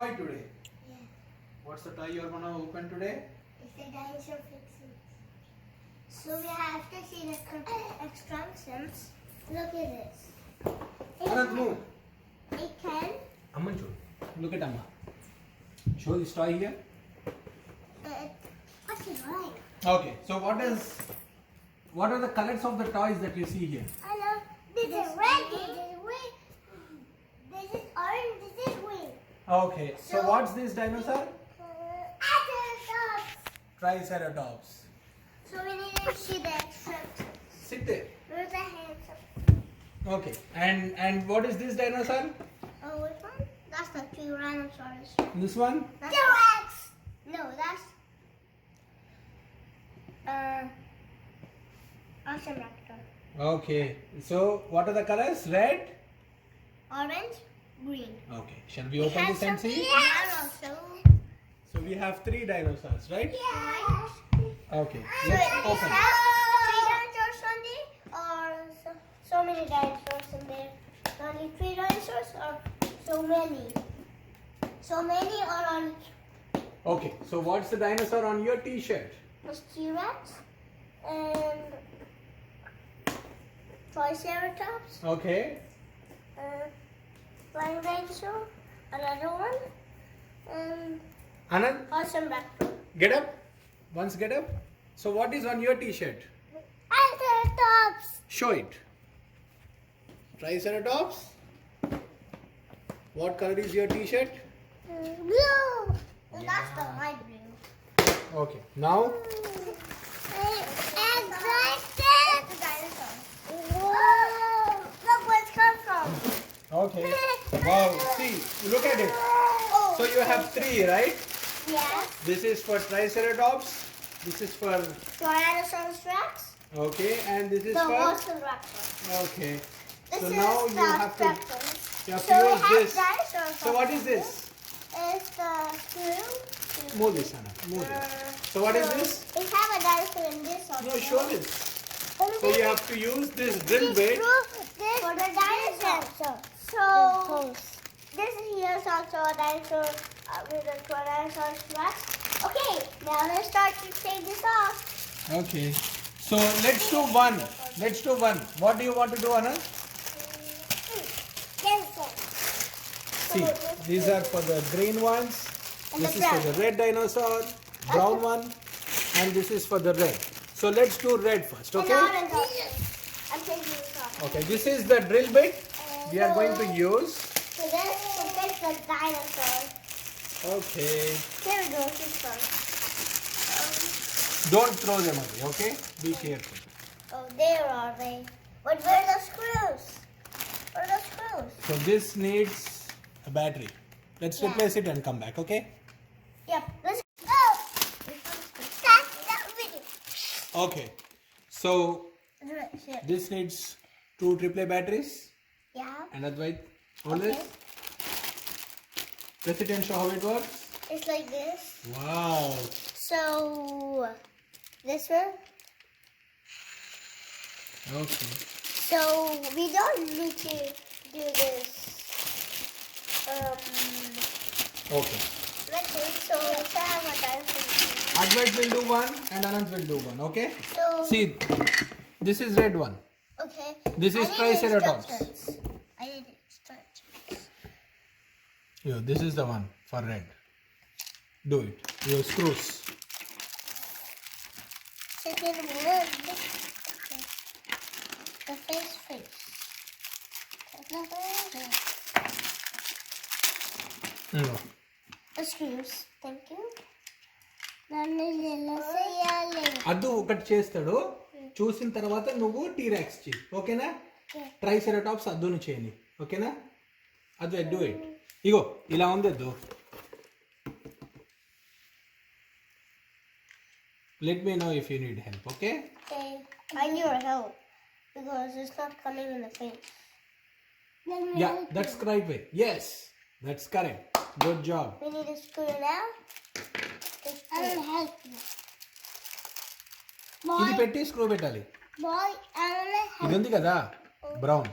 Toy today. Yeah. What's the toy you're gonna open today? It's a dinosaur fixing. So we have to see the instructions. Look at this. Anand, move. It can. Amma, look at Amma. Show this toy here. What's it like? Okay. So what are the colors of the toys that you see here? I know. This is red. This is green. This is orange. This is green. Okay. So So- what's this dinosaur? Triceratops. Triceratops. So we need to see the instructions. Sit there. Where's the hands up? Okay. And what is this dinosaur? Oh, which one? That's the Tyrannosaurus. This one? T-Rex. No, that's Velociraptor. Okay. So what are the colors? Red? Orange, green. Okay. Shall we open this and see? Dinosaur. So we have 3 dinosaurs, right? Yes. Okay. So Let's it open. has 3 dinosaurs on there, or so many dinosaurs in there? Only 3 dinosaurs, or so many? So many, or only Okay. So what's the dinosaur on your T-shirt? T-Rex and Triceratops, Okay. flying dinosaur, another one, and Anand, Velociraptor. get up. Once get up. So what is on your T-shirt? Triceratops. Show it. Triceratops. What color is your T-shirt? Blue. And that's the light blue. Okay. Now. And like this. The dinosaur. Whoa. Look where it's come from. Okay. Wow. See. Look at it. Oh. So you have 3, right? Yes. This is for Triceratops. This is for. Tyrannosaurus Rex. Okay. And this is The for. Velociraptor. Okay. This So is now you the have to. Raptor. You have So to we use have this. dinosaurs. So what is this? It's the screw. Move this, Anand. Move this. So what is this? We have a dinosaur in this also. No, show this. So you have to use this drill bit. For the dinosaur. So this is here is also a dinosaur with a Tyrannosaurus Rex. Okay, now let's start to take this off. Okay. So let's do one. Let's do one. What do you want to do, Anand? Dinosaur. See, these are for the green ones. And This the is for brown. the red dinosaur, brown one, and this is for the red. So let's do red first, And okay? orange also. I'm taking this off. Okay, this is the drill bit we are going to use. So this will fix the dinosaur. Okay. Here we go, this one. Don't throw them away, okay? Be careful. Oh, there are they. But where are the screws? Where are the screws? So this needs a battery. Let's Yeah. replace it and come back, okay? Yep, let's go. That's that video. Okay. So Shit. this needs 2 AAA batteries. Yeah. And Advait, hold Okay. this. Press it and show how it works. It's like this. Wow. So this one. Okay. So we don't need to do this. Okay. Let's see. So let's have a dinosaur. Advait will do one and Anand will do one, okay? So See, this is red one. okay. This is I need Triceratops. instructions. I need instructions. Yo, this is the one for red. Do it. Your screws. Second one. Okay. The face. No. The screws. Thank you. నన్ను ఎలా చేయాలి? అద్దు ఒకటి చేస్తాడు చూసిన తర్వాత నువ్వు టీరాక్స్ చేయి ఓకేనా ట్రైసెరటాప్స్ అద్దును చేయని ఓకేనా అద్దు డూ ఇట్ ఇగో ఇలా ఉంది అద్దు let me know if you need help okay Okay. I need your help because it's not coming in the face. Yeah that's right way yes that's correct good job We need a screw now. I will help you. ఇది పెట్టి screw పెట్టాలి Boy, I will help. ఇది ఉంది కదా brown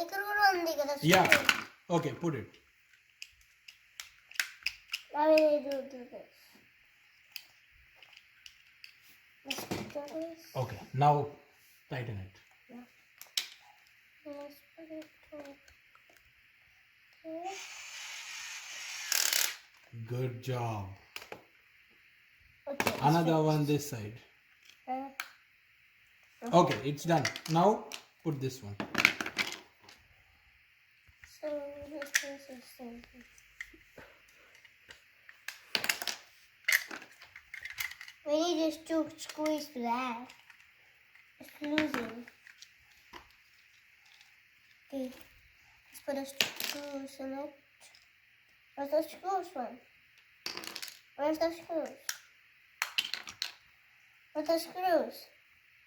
ఇక్కడ కూడా ఉంది కదా yeah screw. Okay put it Now we need to do this. Let's do this. Okay, now tighten it. Let's put it here. Good job. Okay. Another one this side. Okay, it's done. Now put this one. So this is simple. We need just to squeeze that. It's losing. Okay. Let's put the screws in it. Where's the screws one? Where's the screws? Where's the screws?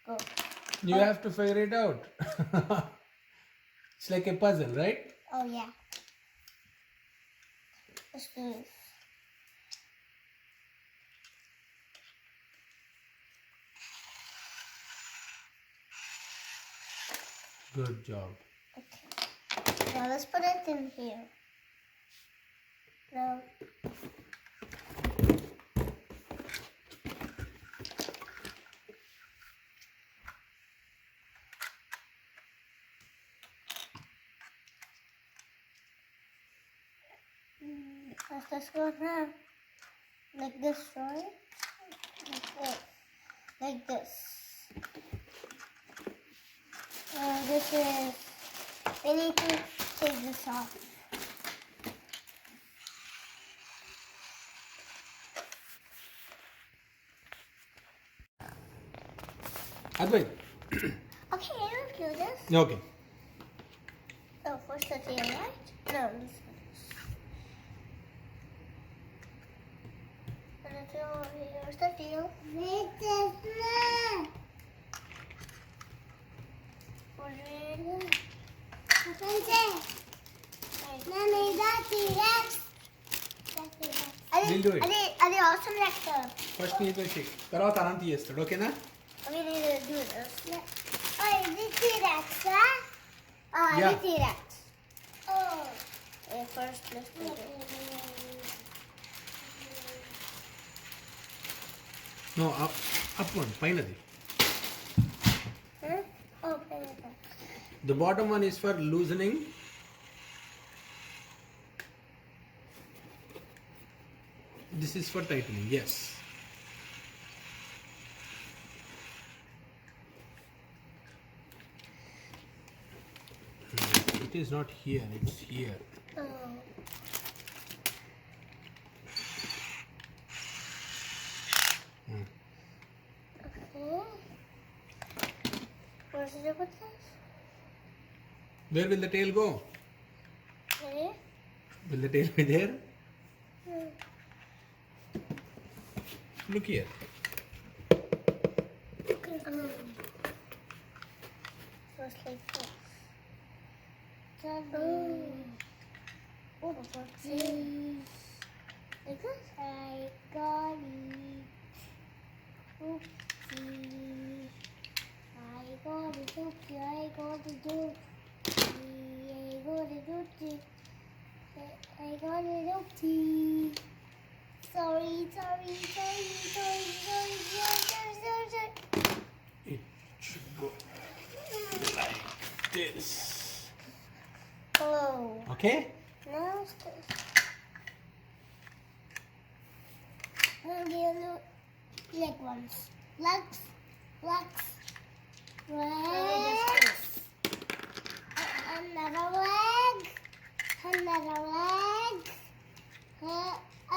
Go. You have to figure it out. It's like a puzzle, right? Oh yeah. Let's do this. Good job. Okay. Now let's put it in here. Now. Let's just go now. Like this, right? Like this. Like this. This is. We need to take this off. Advait. Okay, I will do this. Okay. So first the tail, right? No, this one. And the tail over here. Where's the tail? Wait, this one. Mommy, that's T-Rex. We'll do it. అది అవసరం లేక first నీతో చెయ్యి తర్వాత అనంత చేస్తాడు ఓకేనా We need to do this. Oh, is it T-Rex, huh? Oh, Yeah. it's T-Rex. Oh. Okay, first let's do it. No up one పైనది Huh? Oh, okay. The bottom one is for loosening. This is for tightening. Yes. It is not here. It's here. Oh. Hmm. Okay. Where should I put this? Where will the tail go? Okay. Will the tail be there? Hmm. Look here. Okay. Just like this. Oh. What about this? Like this? I got it. Oopsie. I got it. Oopsie. I got it. Oopsie. I got it. Oopsie. I got it. Oopsie. Sorry. It should go like this. Oh. Okay? Now it's this. And the other leg ones. Legs. Another leg. Another leg.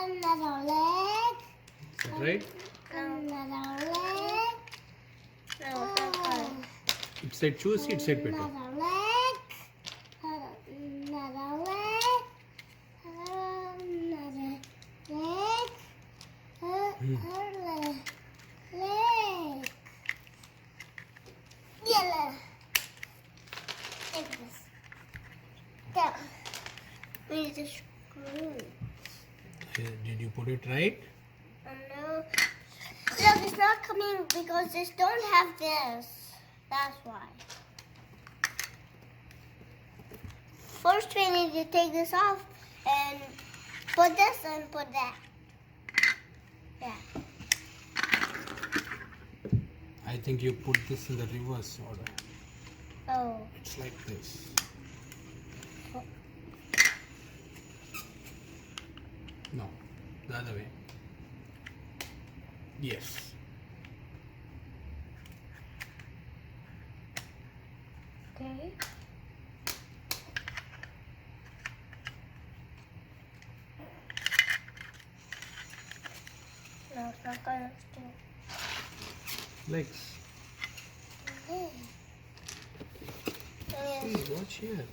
Another leg. Is that right? Another leg. It said choose, it said better. Another leg. Another leg. Another leg. Another leg. Yellow. Like this. Down. We need to screw. Did you put it right? No. Look, it's not coming because this don't have this. That's why. First, we need to take this off and Put this and put that. Yeah. I think you put this in the reverse order. Oh. It's like this. No, the other way. Yes. Okay. No, it's not gonna stay. Legs. Okay. See, watch here.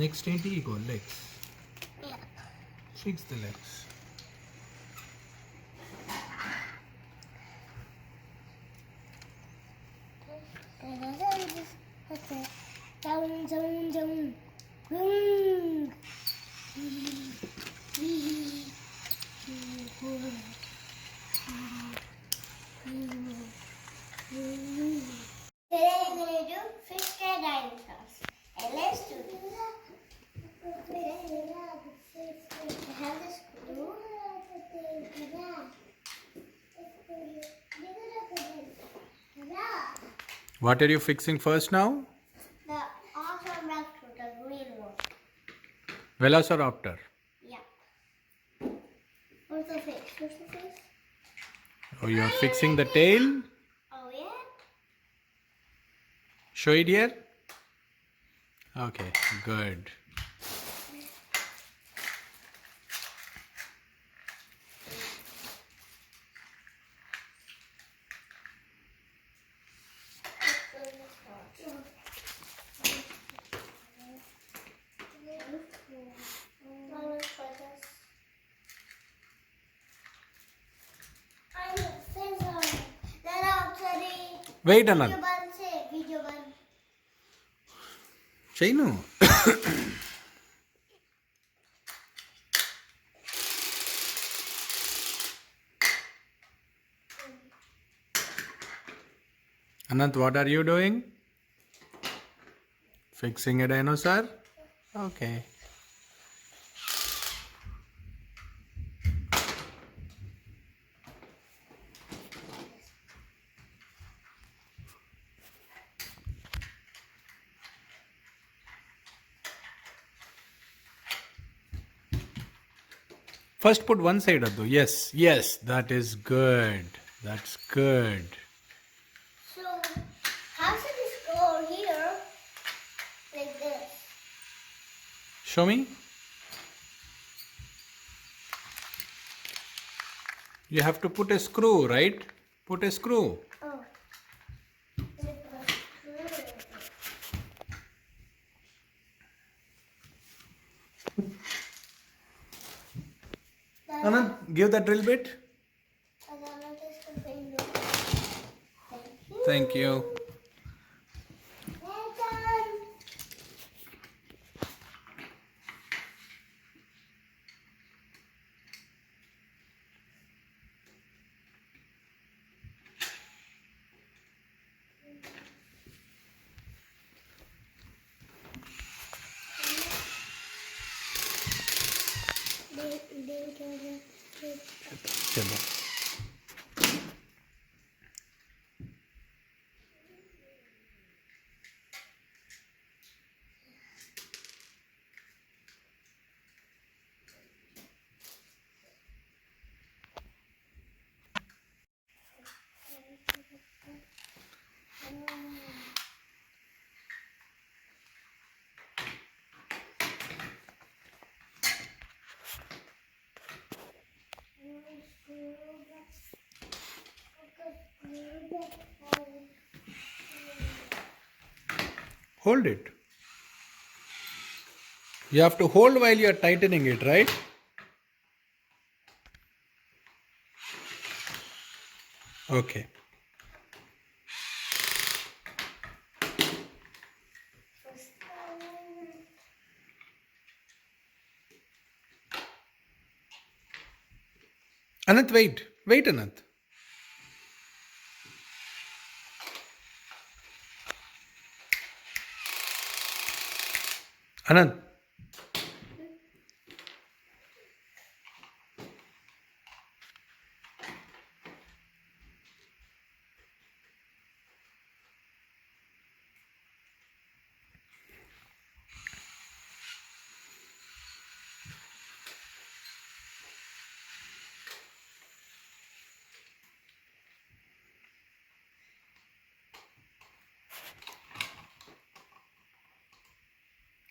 Next ఏంటి ఇగో legs. Yeah. Fix the legs. Okay. Down, down, down. Today I'm going to do fish scare dinosaurs. And let's do this. I have this glue. What are you fixing first now? The awesome raptor, the green one. Velociraptor. Yeah. Where's the face? Where's the face? Oh, you are fixing the tail? Oh, yeah? Show it here. Okay, good. Wait, Anand. Video ban. Chainu. Anant, what are you doing? Fixing a dinosaur? Okay. First put one side, Addu. Yes, yes, that is good. That's good. So, how should this go here? Like this. Show me. You have to put a screw, right? Put a screw. Oh. Anand, give that drill bit. Thank you. चलो hold it. You have to hold while you are tightening it, right? Okay. Anant, wait. Wait, Anant. Anand.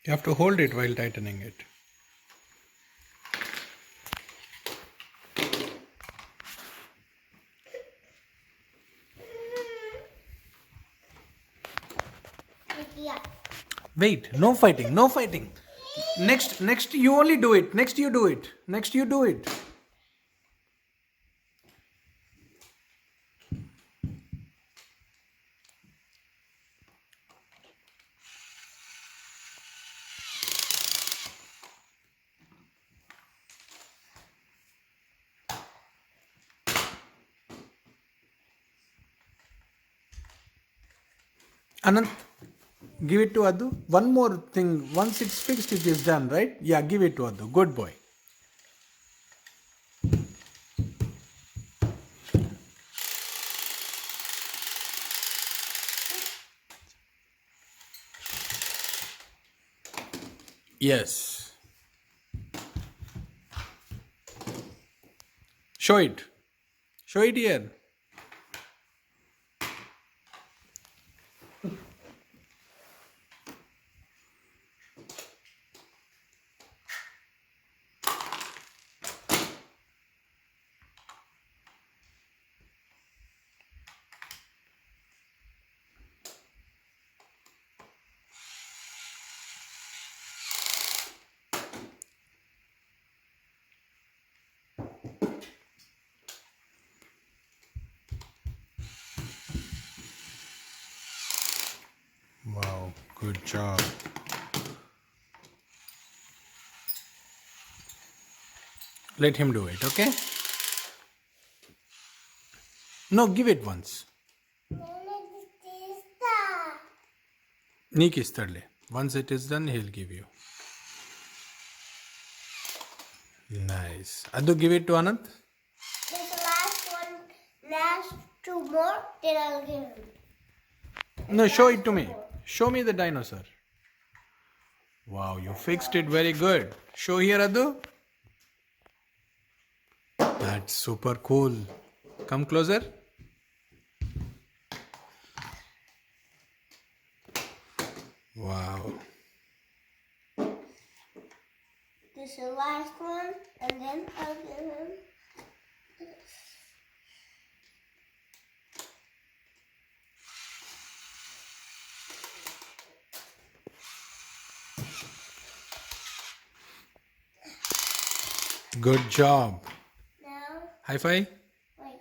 You have to hold it while tightening it. Yeah. Wait, no fighting, no fighting. Next you only do it. Next you do it. Next you do it. Anand, give it to Adu. One more thing. Once it's fixed, it is done, right? Yeah, give it to Adu. Good boy. Yes. Show it. Show it here. Wow, good job. Let him do it, okay? No, give it once. Nick is thirdly. Once it is done, he'll give you. Nice. Adu, give it to Anand. This last one, last two more, then I'll give him. No, show it to me. Show me the dinosaur. Wow, you fixed it very good. Show here, Adu. That's super cool. Come closer. Wow. This is the last one, and then I'll give him this. Good job. Now, High five. wait.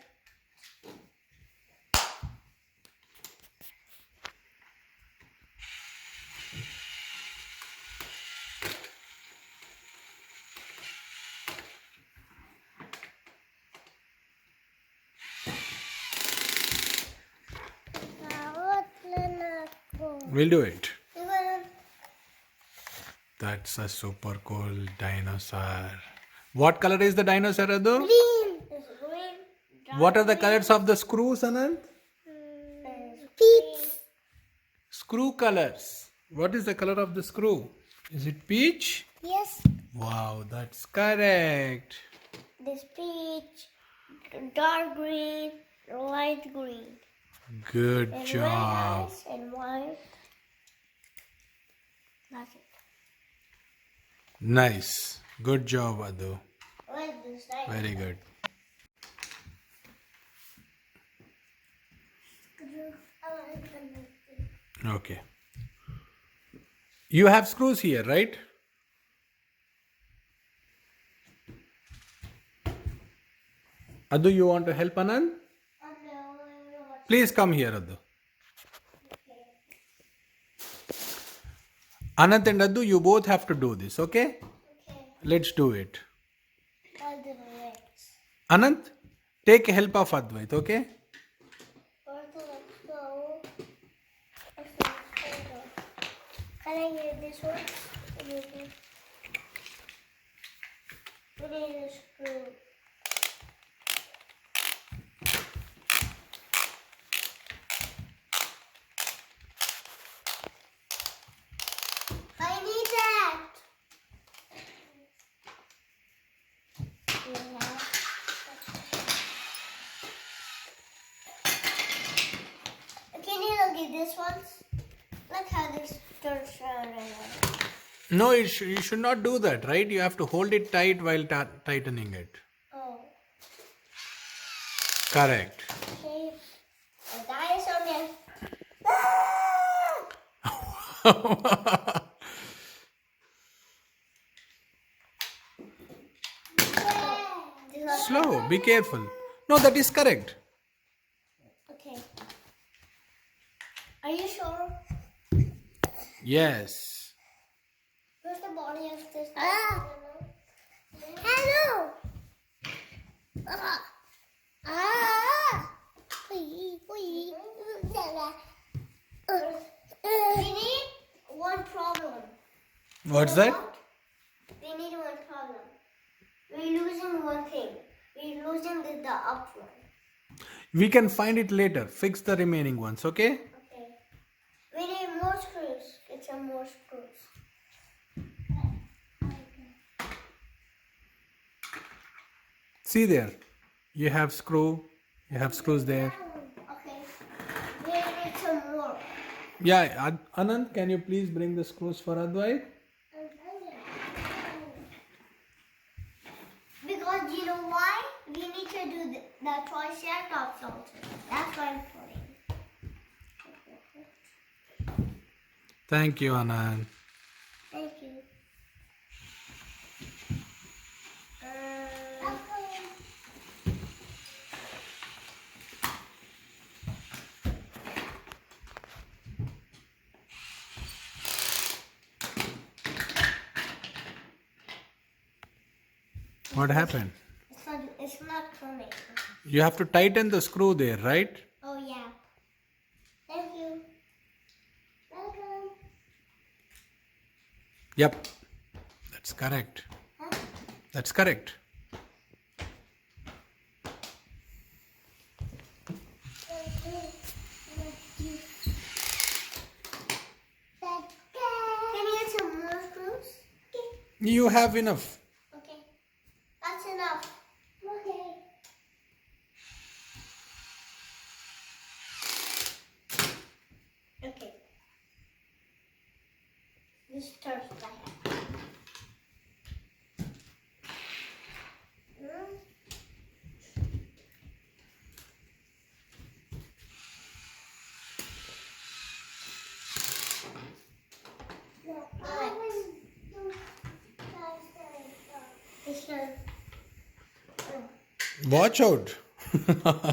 We'll do it. You're gonna That's a super cool dinosaur. What color is the dinosaur, Adu? green. This is green. What are the colors of the screws, Anand? Peach. Screw colors. What is the color of the screw? Is it peach? Yes. Wow, that's correct. This peach, dark green, light green. Good And red job. eyes and white. That's it. Nice. Good job, Adu. Like this side. Very good. Okay. You have screws here, right? Adu, you want to help Anand? Please come here, Adu. Anand and Adu, you both have to do this, okay? Okay. Let's do it. I'll do the legs. Anand, take help of Advait, okay? Let's go. Can I get this one? We need a screw. I need that. Can you look at this one? Look how this turns around. No, you should not do that, right? You have to hold it tight while tightening it. Oh. Correct. Okay. A dinosaur man. Slow, be careful. No, that is correct. Okay. Are you sure? Yes. Where's the body of this? Hello. We need one problem. What's that? We need one problem. We're losing one thing. We're losing the up one. We can find it later. Fix the remaining ones, okay? Okay. We need more screws. Get some more screws. See there. You have screws there. Okay. We need some more. Yeah, Anand, can you please bring the screws for Advait? Because you know why? We need to do the Triceratops also. That's why I'm putting. Thank you, Anand. Thank you. What happened? It's not coming. You have to tighten the screw there, right? Oh yeah. Thank you. Welcome. Yep. That's correct. Huh? That's correct. Can you get some more screws? You have enough. Okay. That's enough. Okay. Okay. This starts by hand. Watch out.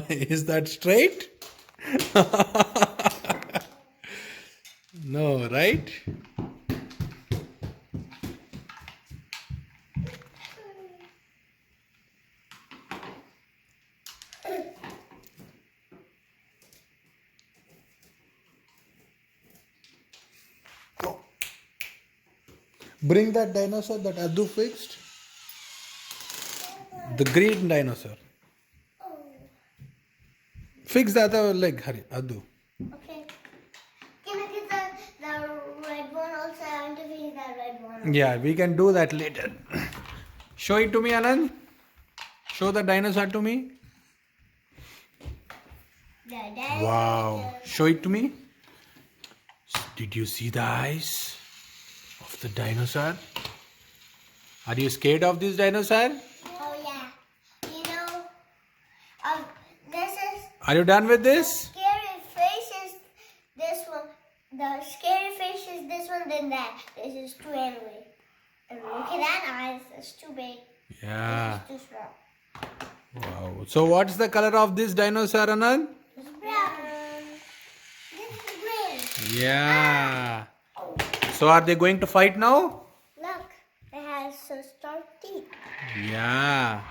Is that straight? No, right? Bring that dinosaur that Adu fixed. The green dinosaur. Fix the other leg, Hari. Adu. Okay. Can I get the red one also? I want to fix that red one. Yeah, we can do that later. Show it to me, Anand. Show the dinosaur to me. Wow. Show it to me. Did you see the eyes of the dinosaur? Are you scared of this dinosaur? Oh yeah. You know, this is Are you done with this? scary faces. This one, the scary face is this one, then that. This is too angry. And look at that eyes. It's too big. Yeah. This is too small. Wow. So what's the color of this dinosaur, Anand? It's brown. This is green. Yeah. So are they going to fight now? Look, it has so sharp teeth. Yeah.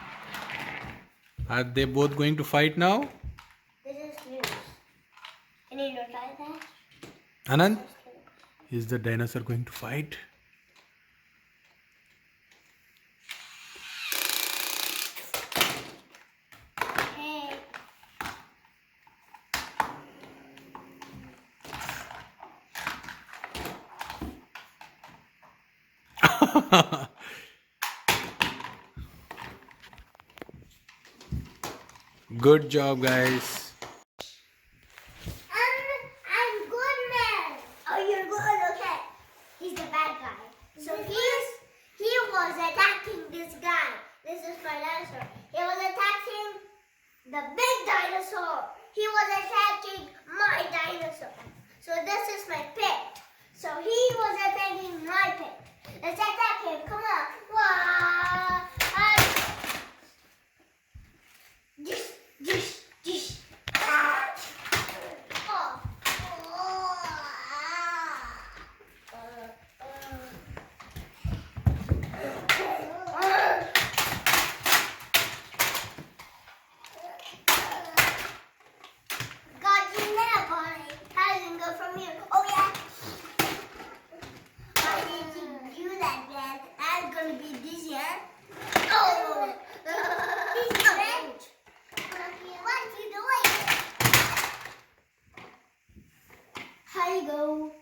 Are they both going to fight now? This is loose. Can you try that? Anand, is the dinosaur going to fight? Good job, guys. I'm good man. Oh, you're good. Okay. He's the bad guy. So he was attacking this guy. This is my dinosaur. He was attacking the big dinosaur. He was attacking my dinosaur. So this is my pet. So he was attacking my pet. Let's attack him. Come on. Wow. Dish, dish, dish. Ah. Oh. Got you now, Bonnie. How did it go from here? Oh, yeah. Why did you do that, man? I'm going to be dizzy, huh? Oh. He's bent. What you doing? How you go?